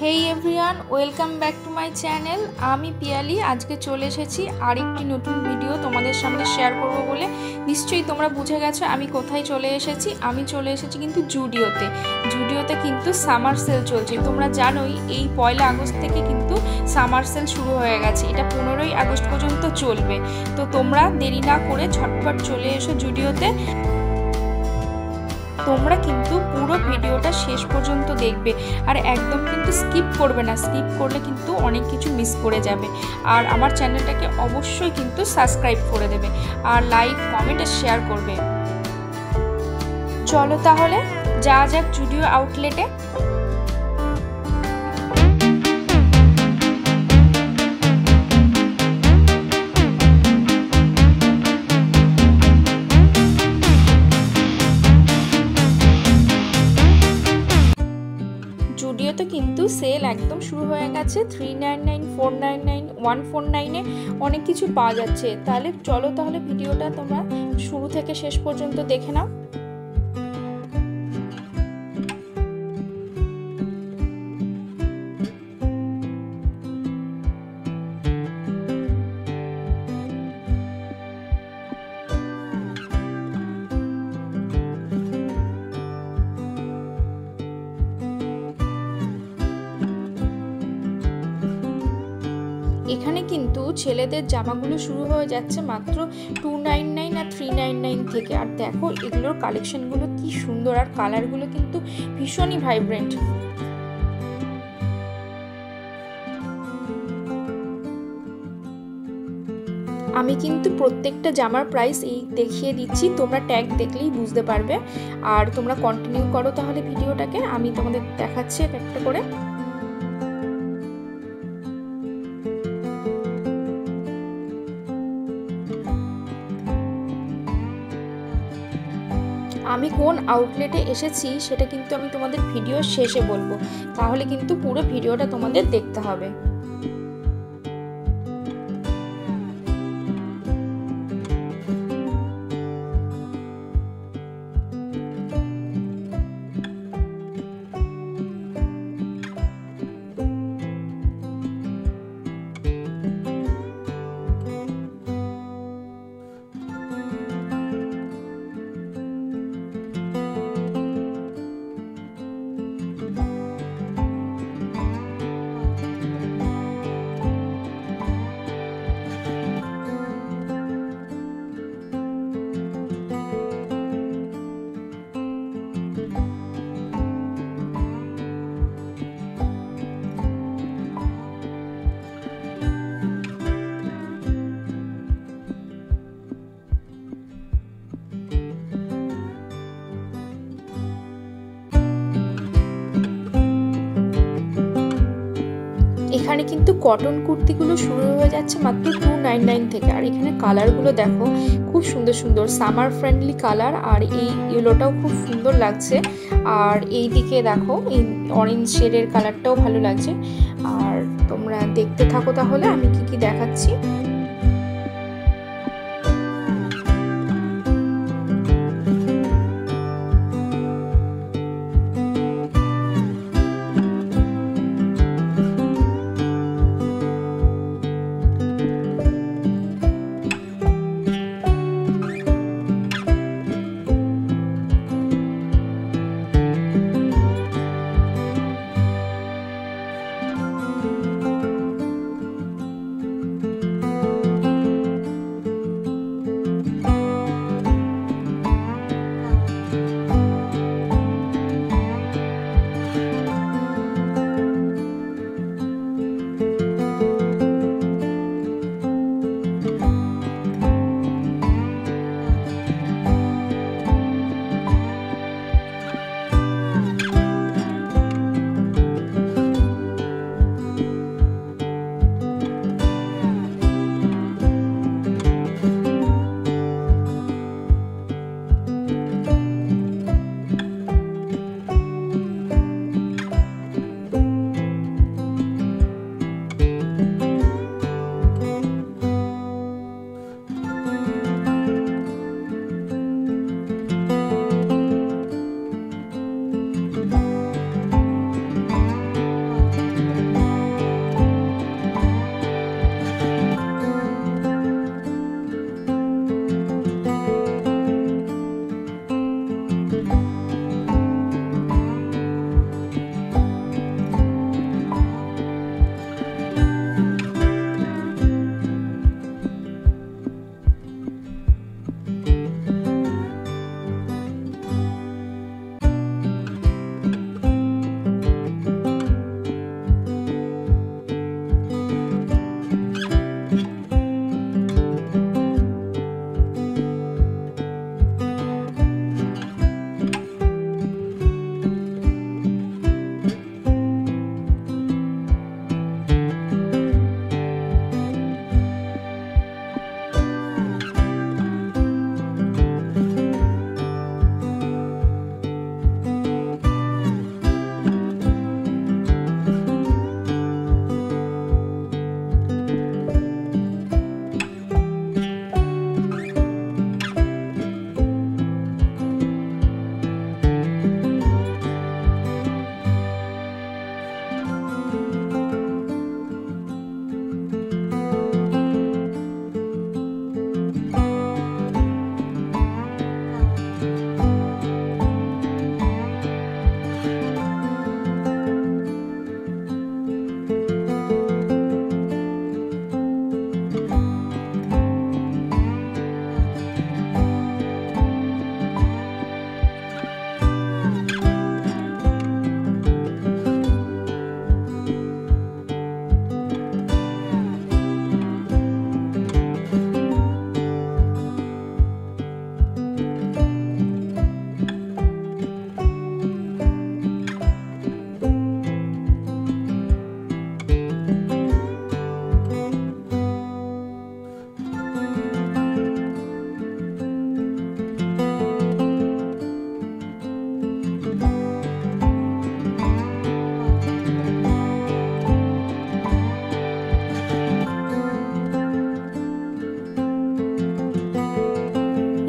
Hey everyone, welcome back to my channel. আমি পিয়ালি। আজকে চলে এসেছি আরেকটি নতুন ভিডিও তোমাদের সামনে শেয়ার করব বলে। নিশ্চয়ই তোমরা বুঝে গেছো আমি কোথায় চলে এসেছি। আমি চলে এসেছি কিন্তু জুডিওতে কিন্তু সামার সেল চলছে। তোমরা জানোই এই 1 আগস্ট থেকে কিন্তু সামার সেল শুরু হয়ে গেছে। এটা 15 আগস্ট পর্যন্ত চলবে। তো তোমরা দেরি না করে ঝটপট চলে এসো জুডিওতে। তোমরা কিন্তু পুরো ভিডিওটা শেষ পর্যন্ত দেখবে আর একদম কিন্তু স্কিপ করবে না। স্কিপ করলে কিন্তু অনেক কিছু মিস করে যাবে। আর আমার চ্যানেলটাকে অবশ্যই কিন্তু সাবস্ক্রাইব করে দেবে আর লাইক, কমেন্ট আর শেয়ার করবে। চলো তাহলে যাওয়া যাক জুডিও আউটলেটে। জুডিওতে কিন্তু সেল একদম শুরু হয়ে গেছে। 399, 499, 149-এ অনেক কিছু পাওয়া যাচ্ছে। তাহলে চলো তাহলে ভিডিওটা তোমরা শুরু থেকে শেষ পর্যন্ত দেখে নাও। এখানে কিন্তু ছেলেদের জামাগুলো শুরু হয়ে যাচ্ছে মাত্র 299 আর 399 থেকে। আর দেখো এগুলোর কালেকশনগুলো কি সুন্দর আর কালারগুলো কিন্তু ভীষণই ভাইব্রেন্ট। আমি কিন্তু প্রত্যেকটা জামার প্রাইস এই দেখিয়ে দিচ্ছি, তোমরা ট্যাগ দেখলেই বুঝতে পারবে। আর তোমরা কন্টিনিউ করো তাহলে ভিডিওটাকে, আমি তোমাদের দেখাচ্ছি একটা করে। আমি কোন আউটলেটে এসেছি সেটা কিন্তু আমি তোমাদের ভিডিও শেষে বলবো, তাহলে কিন্তু পুরো ভিডিওটা তোমাদের দেখতে হবে। এখানে কিন্তু কটন কুর্তিগুলো শুরু হয়ে যাচ্ছে মাত্র 299 থেকে। আর এখানে কালারগুলো দেখো খুব সুন্দর সুন্দর সামার ফ্রেন্ডলি কালার। আর এই ইয়েলোটাও খুব সুন্দর লাগছে। আর এই দিকে দেখো এই অরেঞ্জ শেডের কালারটাও ভালো লাগছে। আর তোমরা দেখতে থাকো তাহলে আমি কি কি দেখাচ্ছি।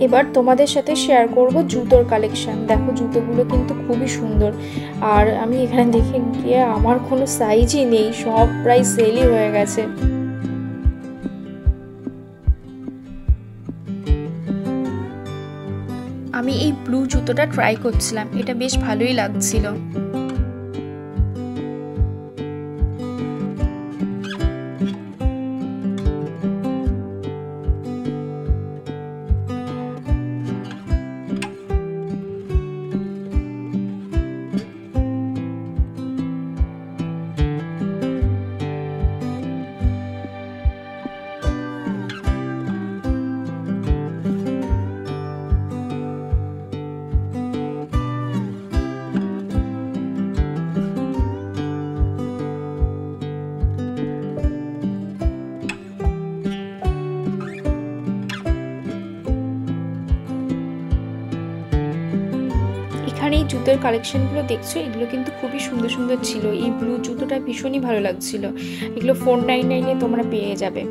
এবার তোমাদের সাথে শেয়ার করব জুতোর কালেকশন। দেখো জুতোগুলো কিন্তু খুবই সুন্দর, আর আমি এখানে দেখে গিয়ে আমার কোনো সাইজই নেই, সব প্রায় সেলই হয়ে গেছে। আমি এই ব্লু জুতোটা ট্রাই করছিলাম, এটা বেশ ভালোই লাগছিল। এখানে এই জুতোর কালেকশনগুলো দেখছো, এগুলো কিন্তু খুবই সুন্দর সুন্দর ছিল। এই ব্লু জুতোটা ভীষণই ভালো লাগছিল। এগুলো 499-এ তোমরা পেয়ে যাবে।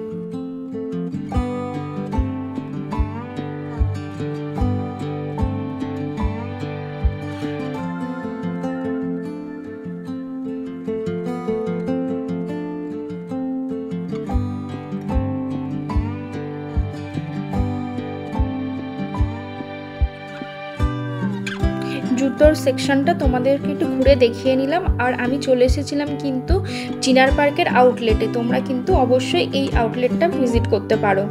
জুতোর সেকশনটা তোমাদেরকে একটু ঘুরে দেখিয়ে নিলাম। আর আমি চলে এসেছিলাম কিন্তু চিনার পার্কের আউটলেটে। তোমরা কিন্তু অবশ্যই এই আউটলেটটা ভিজিট করতে পারো।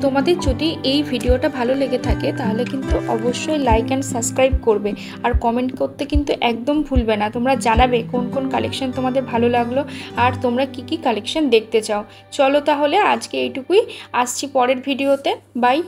তোমাদের যদি এই ভিডিওটা ভালো লেগে থাকে তাহলে কিন্তু অবশ্যই লাইক অ্যান্ড সাবস্ক্রাইব করবে, আর কমেন্ট করতে কিন্তু একদম ভুলবে না। তোমরা জানাবে কোন কোন কালেকশন তোমাদের ভালো লাগলো আর তোমরা কি কি কালেকশন দেখতে চাও। চলো তাহলে আজকে এইটুকুই, আসছি পরের ভিডিওতে। বাই।